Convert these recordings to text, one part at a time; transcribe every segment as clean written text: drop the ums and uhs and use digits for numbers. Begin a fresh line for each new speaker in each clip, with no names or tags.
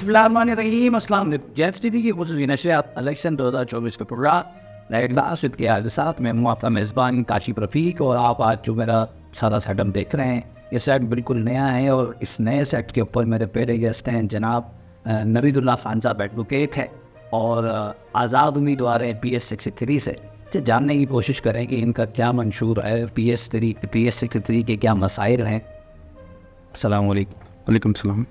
Bismillahirrahmanirrahim. السلام علیکم. جیت ٹی وی کی خصوصی نشریات الیکشن 2024 کے پروگرام نئے ناشد کے ساتھ میں موافق میزبان کاشف رفیق. اور آپ آج جو میرا سارا سیٹ اپ دیکھ رہے ہیں یہ سیٹ بالکل نیا ہے اور اس نئے سیٹ کے اوپر میرے پہلے گیسٹ ہیں جناب نوید اللہ خان صاحب ایڈوکیٹ ہے اور آزاد امیدوار ہیں PS63 سے. جاننے کی کوشش کریں کہ ان کا کیا منشور ہے, PS63 کے کیا مسائل ہیں. السلام علیکم.
وعلیکم السلام.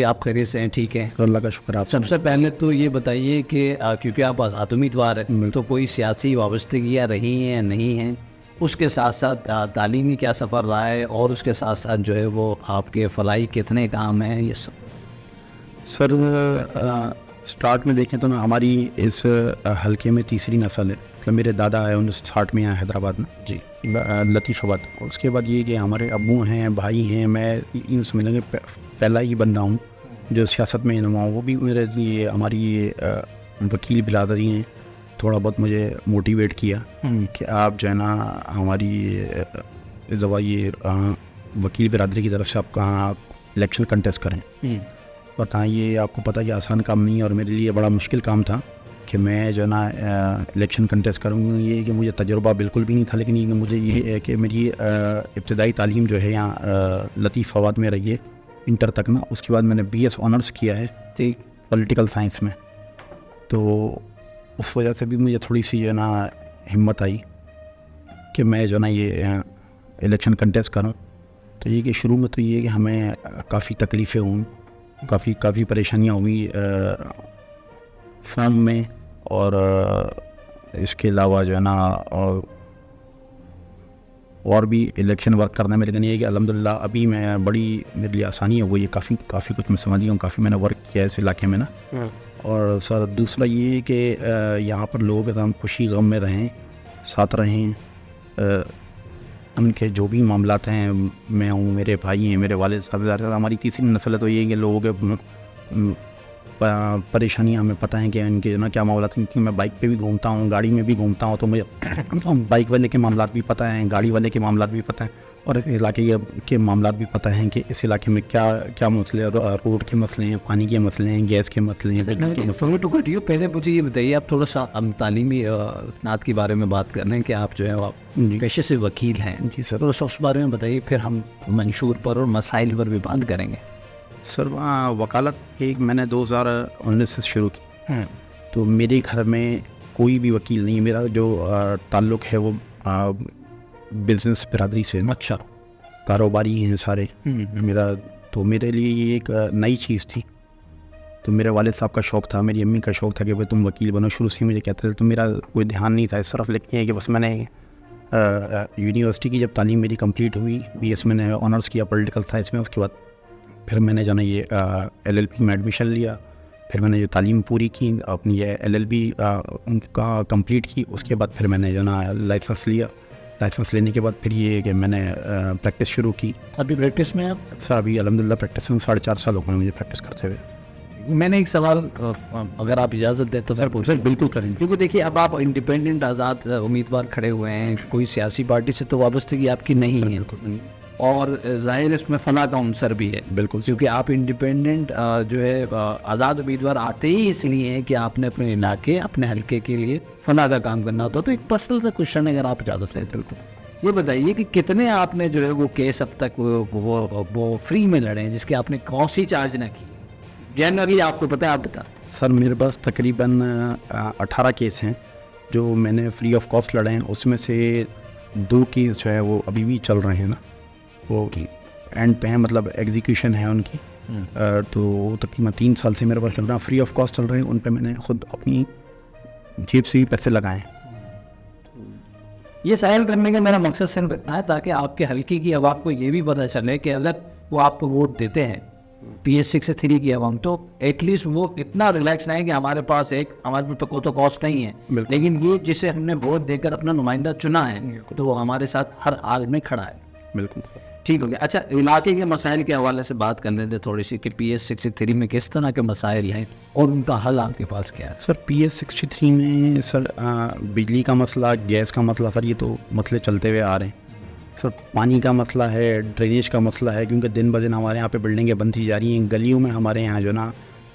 آپ خیریت سے ہیں؟ ٹھیک ہیں,
اللہ کا شکر. آپ
سب سے پہلے تو یہ بتائیے کہ کیونکہ آپ آزاد امیدوار ہیں تو کوئی سیاسی وابستگیاں رہی ہیں یا نہیں ہیں, اس کے ساتھ ساتھ تعلیمی کیا سفر رہا ہے اور اس کے ساتھ ساتھ جو ہے وہ آپ کے فلاحی کتنے کام ہیں یہ سب.
سر سٹارٹ میں دیکھیں تو ہماری اس حلقے میں تیسری نسل ہے. مطلب میرے دادا ہے 1960 میں آئے حیدرآباد میں جی لطیف آباد. اس کے بعد یہ کہ ہمارے ابو ہیں, بھائی ہیں, میں ان سمجھ لیں گے پہلا ہی بندہ ہوں جو سیاست میں نما ہوں. وہ بھی میرے لیے ہماری وکیل برادری ہیں, تھوڑا بہت مجھے موٹیویٹ کیا کہ آپ جو ہے نا ہماری یہ وکیل برادری کی طرف سے آپ کہاں الیکشن کنٹیسٹ کریں. بتائیں یہ آپ کو پتہ کہ آسان کام نہیں ہے اور میرے لیے بڑا مشکل کام تھا کہ میں جو ہے نا الیکشن کنٹیسٹ کروں. یہ کہ مجھے تجربہ بالکل بھی نہیں تھا, لیکن یہ مجھے یہ ہے کہ میری ابتدائی تعلیم جو ہے یہاں لطیف آباد میں رہی ہے انٹر تک نا. اس کے بعد میں نے BS آنرس کیا ہے پولیٹیکل سائنس میں. تو اس وجہ سے بھی مجھے تھوڑی سی جو ہے نا ہمت آئی کہ میں جو ہے نا یہ الیکشن کنٹیسٹ کروں. تو یہ کہ شروع میں تو یہ کہ ہمیں کافی تکلیفیں ہوں, کافی پریشانیاں ہوئی فارم میں, اور اس کے علاوہ جو ہے نا اور بھی الیکشن ورک کرنا میں. لیکن یہ کہ الحمدللہ ابھی میں بڑی میرے لیے آسانی ہے وہ یہ کافی کچھ میں سمجھ گیا ہوں, کافی میں نے ورک کیا ہے اس علاقے میں نا. اور سر دوسرا یہ ہے کہ یہاں پر لوگوں کے ساتھ خوشی غم میں رہیں, ساتھ رہیں. ان کے جو بھی معاملات ہیں, میں ہوں, میرے بھائی ہیں, میرے والد صاحب, ہماری تیسری نسل ہے. تو یہ کہ لوگوں کے پریشانیاں ہمیں پتہ ہیں کہ ان کے جو نا کیا معاملات ہیں. کیونکہ میں بائک پہ بھی گھومتا ہوں, گاڑی میں بھی گھومتا ہوں, تو مجھے بائک والے کے معاملات بھی پتہ ہیں, گاڑی والے کے معاملات بھی پتہ ہیں, اور علاقے کے معاملات بھی پتہ ہیں کہ اس علاقے میں کیا مسئلے ہیں. روڈ کے مسئلے ہیں, پانی کے مسئلے ہیں, گیس کے مسئلے ہیں.
پہلے مجھے یہ بتائیے, آپ تھوڑا سا ہم تعلیمی نعت کے بارے میں بات کر رہے ہیں کہ آپ جو ہے آپ پیشے سے وکیل ہیں.
جی سر,
تھوڑا سا اس بارے میں بتائیے, پھر ہم منشور پر اور مسائل پر بھی بات کریں گے.
سر وکالت ایک میں نے 2019 سے شروع کی. تو میرے گھر میں کوئی بھی وکیل نہیں. میرا جو تعلق ہے وہ بزنس برادری سے.
اچھا,
کاروباری ہیں سارے میرا. تو میرے لیے یہ ایک نئی چیز تھی. تو میرے والد صاحب کا شوق تھا, میری امی کا شوق تھا کہ بھائی تم وکیل بنو. شروع سے مجھے کہتے تھے. تو میرا کوئی دھیان نہیں تھا اس طرف. لیکن ہے کہ بس میں نے یونیورسٹی کی جب تعلیم میری کمپلیٹ ہوئی, BS میں نے آنرس کیا پولیٹیکل سائنس میں. اس کے بعد پھر میں نے جو ہے یہ LLB میں ایڈمیشن لیا. پھر میں نے جو تعلیم پوری کی اپنی یہ LLB کا کمپلیٹ کی. اس کے بعد پھر میں نے جو نا لائسنس لیا. لائسنس لینے کے بعد پھر یہ کہ میں نے پریکٹس شروع کی.
ابھی پریکٹس میں آپ؟
سر ابھی الحمدللہ پریکٹس میں 4.5 سال ہو گئے مجھے پریکٹس کرتے ہوئے.
میں نے ایک سوال اگر آپ اجازت دیں تو سر پوچھ.
سر بالکل کریں.
کیونکہ دیکھیے اب آپ انڈیپینڈنٹ آزاد امیدوار کھڑے ہوئے ہیں, کوئی سیاسی پارٹی سے تو وابستگی آپ کی نہیں ہے, اور ظاہر اس میں فنا کا عنصر بھی ہے.
بالکل,
کیونکہ آپ انڈیپینڈنٹ جو ہے آزاد امیدوار آتے ہی اس لیے ہیں کہ آپ نے اپنے علاقے اپنے حلقے کے لیے فنا کا کام کرنا ہوتا. تو ایک پرسنل سے کوشچن اگر آپ اجازت لیں تو یہ بتائیے کہ کتنے آپ نے جو ہے وہ کیس اب تک وہ فری میں لڑے ہیں جس کے آپ نے کاسٹ ہی چارج نہ کی؟ جنرلی آپ کو پتہ ہے, آپ بتا.
سر میرے پاس تقریباً 18 کیس ہیں جو میں نے فری آف کاسٹ لڑے ہیں. اس میں سے 2 کیس جو ہے وہ ابھی بھی چل رہے ہیں نا, وہ اینڈ پہ ہیں, مطلب ایگزیکیوشن ہے ان کی. تو تقریباً 3 سال سے میرے پاس چل رہا ہے, فری آف کاسٹ چل رہے ہیں. ان پہ میں نے خود اپنی جیب سے ہی پیسے لگائے ہیں.
یہ سائل کرنے کا میرا مقصد صرف اتنا ہے تاکہ آپ کے حلقے کی عوام کو یہ بھی پتہ چلے کہ اگر وہ آپ کو ووٹ دیتے ہیں PS63 کی عوام, تو ایٹ لیسٹ وہ اتنا ریلیکس نہیں کہ ہمارے پاس ہمارے پہ کوئی تو کاسٹ نہیں ہے, لیکن یہ جسے ہم نے ووٹ دے کر اپنا نمائندہ چنا ہے تو وہ ہمارے ساتھ ہر حال میں کھڑا ہے.
بالکل
ٹھیک ہو گیا. اچھا, علاقے کے مسائل کے حوالے سے بات کرنے دیں تھوڑی سی کہ PS63 میں کس طرح کے مسائل ہیں اور ان کا حل آپ کے پاس کیا ہے؟
سر PS63 میں سر بجلی کا مسئلہ, گیس کا مسئلہ, سر یہ تو مسئلے چلتے ہوئے آ رہے ہیں. سر پانی کا مسئلہ ہے, ڈرینیج کا مسئلہ ہے, کیونکہ دن بدن ہمارے یہاں پہ بلڈنگیں بنتی جا رہی ہیں. گلیوں میں ہمارے یہاں جو نا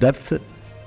10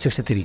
63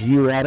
GOR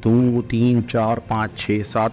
2, 3, 4, 5, 6, 7,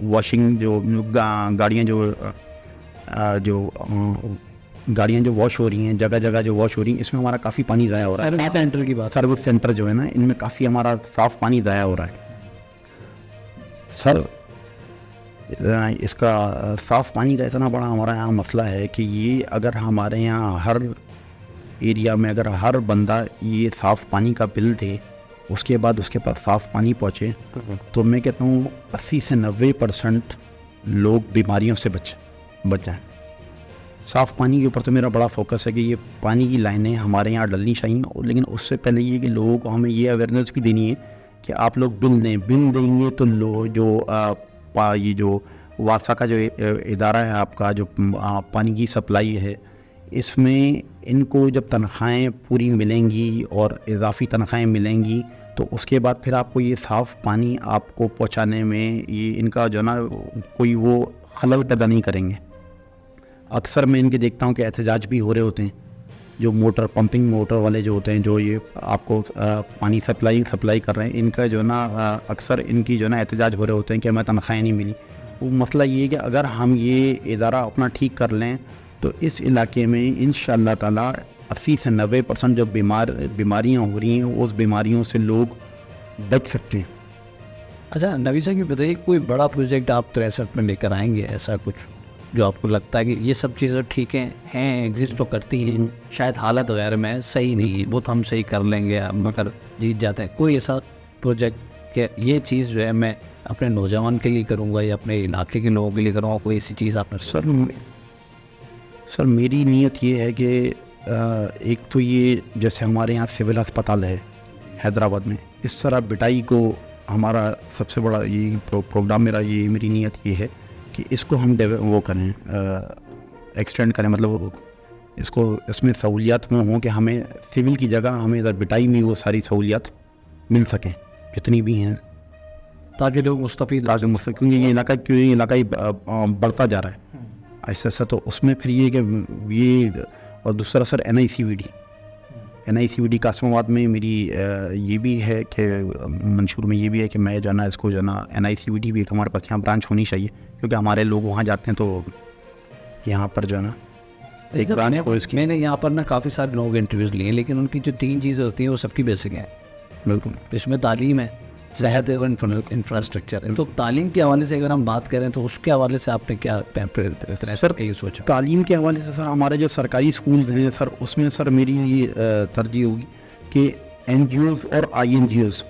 واشنگ جو گاڑیاں جو واش ہو رہی ہیں، جگہ جگہ جو واش ہو رہی ہیں، اس میں ہمارا کافی پانی ضائع ہو رہا ہے.
سروس سینٹر کی بات،
سروس سینٹر جو ہے نا، ان میں کافی ہمارا صاف پانی ضائع ہو رہا ہے. سر اس کا صاف پانی کا اتنا بڑا ہمارا یہاں مسئلہ ہے کہ یہ اگر ہمارے یہاں ہر ایریا میں اگر ہر بندہ یہ صاف پانی کا بل دے، اس کے بعد اس کے پاس صاف پانی پہنچے، تو میں کہتا ہوں 80 سے 90% لوگ بیماریوں سے بچ جائیں. صاف پانی کے اوپر تو میرا بڑا فوکس ہے کہ یہ پانی کی لائنیں ہمارے یہاں ڈلنی چاہیے، لیکن اس سے پہلے یہ کہ لوگوں کو ہمیں یہ اویئرنیس بھی دینی ہے کہ آپ لوگ بل دیں گے تو یہ جو واسا کا جو ادارہ ہے آپ کا، جو پانی کی سپلائی ہے، اس میں ان کو جب تنخواہیں پوری ملیں گی اور اضافی تنخواہیں ملیں گی، تو اس کے بعد پھر آپ کو یہ صاف پانی آپ کو پہنچانے میں یہ ان کا جو نا کوئی وہ خلل پیدا نہیں کریں گے. اکثر میں ان کے دیکھتا ہوں کہ احتجاج بھی ہو رہے ہوتے ہیں، جو پمپنگ موٹر والے جو ہوتے ہیں، جو یہ آپ کو پانی سپلائی کر رہے ہیں، ان کا جو نا اکثر ان کی جو نا احتجاج ہو رہے ہوتے ہیں کہ ہمیں تنخواہیں نہیں ملی. وہ مسئلہ یہ ہے کہ اگر ہم یہ ادارہ اپنا ٹھیک کر لیں تو اس علاقے میں انشاءاللہ تعالیٰ 80 سے 90% جو بیماریاں ہو رہی ہیں، اس بیماریوں سے لوگ بچ سکتے ہیں.
اچھا نبی صاحب یہ بتائیے، کوئی بڑا پروجیکٹ آپ 63 میں لے کر آئیں گے، ایسا کچھ جو آپ کو لگتا ہے کہ یہ سب چیزیں ٹھیک ہیں ایگزسٹ تو کرتی ہیں، شاید حالت غیر میں صحیح نہیں، وہ تو ہم صحیح کر لیں گے مگر جیت جاتے ہیں، کوئی ایسا پروجیکٹ کہ یہ چیز جو ہے میں اپنے نوجوان کے لیے کروں گا یا اپنے علاقے کے لوگوں کے لیے کروں گا، کوئی ایسی چیز آپ نے؟
سر میری نیت یہ ہے کہ ایک تو یہ جیسے ہمارے یہاں سول ہسپتال ہے حیدرآباد میں، اس طرح بٹائی کو ہمارا سب سے بڑا یہ پروگرام میری نیت یہ ہے کہ اس کو ہم وہ کریں، ایکسٹینڈ کریں، مطلب اس میں سہولیات میں ہوں کہ ہمیں سول کی جگہ ہمیں ادھر بٹائی میں وہ ساری سہولیات مل سکیں جتنی بھی ہیں،
تاکہ لوگ مستفید
لازم کیونکہ یہ علاقہ بڑھتا جا رہا ہے ایسا ایسا. تو اس میں پھر یہ کہ یہ اور دوسرا سر این آئی سی وی ڈی قاسم آباد میں میری یہ بھی ہے کہ منشور میں یہ بھی ہے کہ میں جو ہے نا اس کو جو ہے نا این آئی سی وی ڈی بھی ایک ہمارے پاس یہاں برانچ ہونی چاہیے، کیونکہ ہمارے لوگ وہاں جاتے ہیں تو یہاں پر جو ہے نا ایک برانچ ہو. اس کی
میں نے یہاں پر نا کافی سارے لوگ انٹرویوز لیے، لیکن ان کی جو 3 چیزیں ہوتی ہیں وہ سب کی بیسک ہیں. بالکل، اس میں تعلیم ہے، صحت ہے اور انفراسٹرکچر ہے. تو تعلیم کے حوالے سے اگر ہم بات کریں تو اس کے حوالے سے آپ نے کیا سر یہ سوچا؟
تعلیم کے حوالے سے سر ہمارے جو سرکاری اسکولز ہیں سر، اس میں سر میری یہ ترجیح ہوگی کہ این جی اوز اور آئی این جی اوز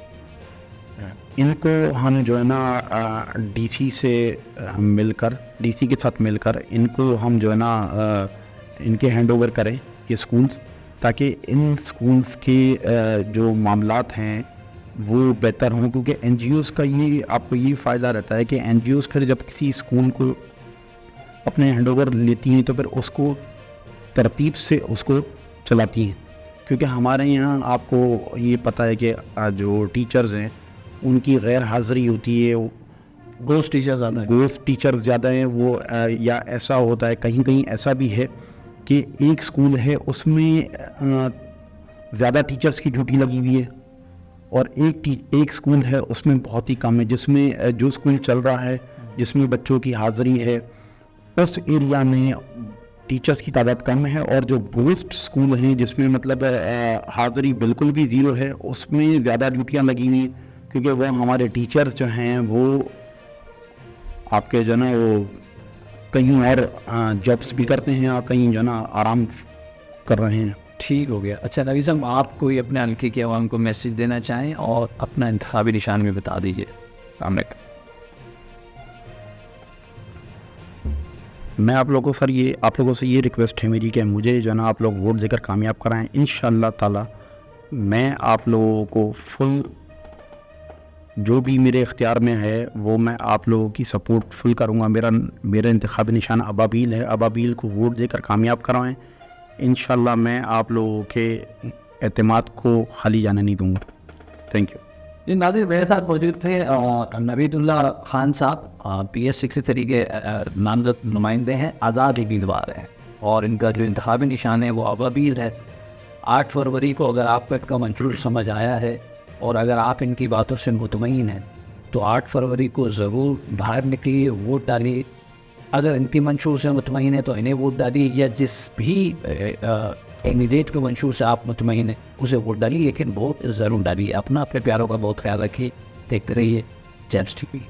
ان کو ہم جو ہے نا ڈی سی سے مل کر، ڈی سی کے ساتھ مل کر ان کو ہم جو ہے نا ان کے ہینڈ اوور کریں یہ اسکولز، تاکہ ان اسکولز کے جو معاملات ہیں وہ بہتر ہوں. کیونکہ این جی اوز کا یہ آپ کو یہ فائدہ رہتا ہے کہ این جی اوز پھر جب کسی اسکول کو اپنے ہینڈ اوور لیتی ہیں تو پھر اس کو ترتیب سے اس کو چلاتی ہیں. کیونکہ ہمارے یہاں آپ کو یہ پتہ ہے کہ جو ٹیچرز ہیں ان کی غیر حاضری ہوتی ہے،
گوسٹ
ٹیچر زیادہ ہیں وہ، یا ایسا ہوتا ہے کہیں کہیں ایسا بھی ہے کہ ایک اسکول ہے اس میں زیادہ ٹیچرز کی ڈیوٹی لگی ہوئی ہے، اور ایک اسکول ہے اس میں بہت ہی کم ہے، جس میں جو اسکول چل رہا ہے جس میں بچوں کی حاضری ہے اس ایریا میں ٹیچرز کی تعداد کم ہے، اور جو گوسٹ اسکول ہیں جس میں مطلب حاضری بالکل بھی زیرو ہے اس میں زیادہ ڈیوٹیاں لگی ہوئی ہیں. کیونکہ وہ ہمارے ٹیچرز جو ہیں وہ آپ کے جو ہے نا وہ کہیں اور جابس بھی کرتے ہیں اور کہیں جو ہے نا آرام کر رہے ہیں.
ٹھیک ہو گیا. اچھا نبی صاحب، آپ کوئی اپنے حلقے کے عوام کو میسج دینا چاہیں اور اپنا انتخابی نشان بھی بتا دیجیے. السلام علیکم.
میں آپ لوگوں سے یہ ریکویسٹ ہے میری کہ مجھے جو ہے نا آپ لوگ ووٹ دے کر کامیاب کرائیں. انشاءاللہ تعالی میں آپ لوگوں کو فل جو بھی میرے اختیار میں ہے وہ میں آپ لوگوں کی سپورٹ فل کروں گا. میرا انتخابی نشان ابابیل ہے. ابابیل کو ووٹ دے کر کامیاب کرائیں. انشاءاللہ میں آپ لوگوں کے اعتماد کو خالی جانے نہیں دوں گا. Thank you.
جی ناظرین، میرے ساتھ موجود تھے نوید اللہ خان صاحب، پی ایس 63 کے نامزد نمائندے ہیں، آزاد امیدوار ہیں، اور ان کا جو انتخابی نشان ہے وہ ابابیل ہے. 8 فروری کو اگر آپ کو ان کا منشور سمجھ آیا ہے اور اگر آپ ان کی باتوں سے مطمئن ہیں تو 8 فروری کو ضرور باہر نکلیے, ووٹ ڈالیے. اگر ان کی منشور سے مطمئن ہے تو انہیں ووٹ ڈالیے, یا جس بھی کینڈیڈیٹ کے منشور سے آپ مطمئن ہیں اسے ووٹ ڈالیے, لیکن ووٹ ضرور ڈالیے. اپنے پیاروں کا بہت خیال رکھیے. دیکھتے رہیے جیمز ٹی وی.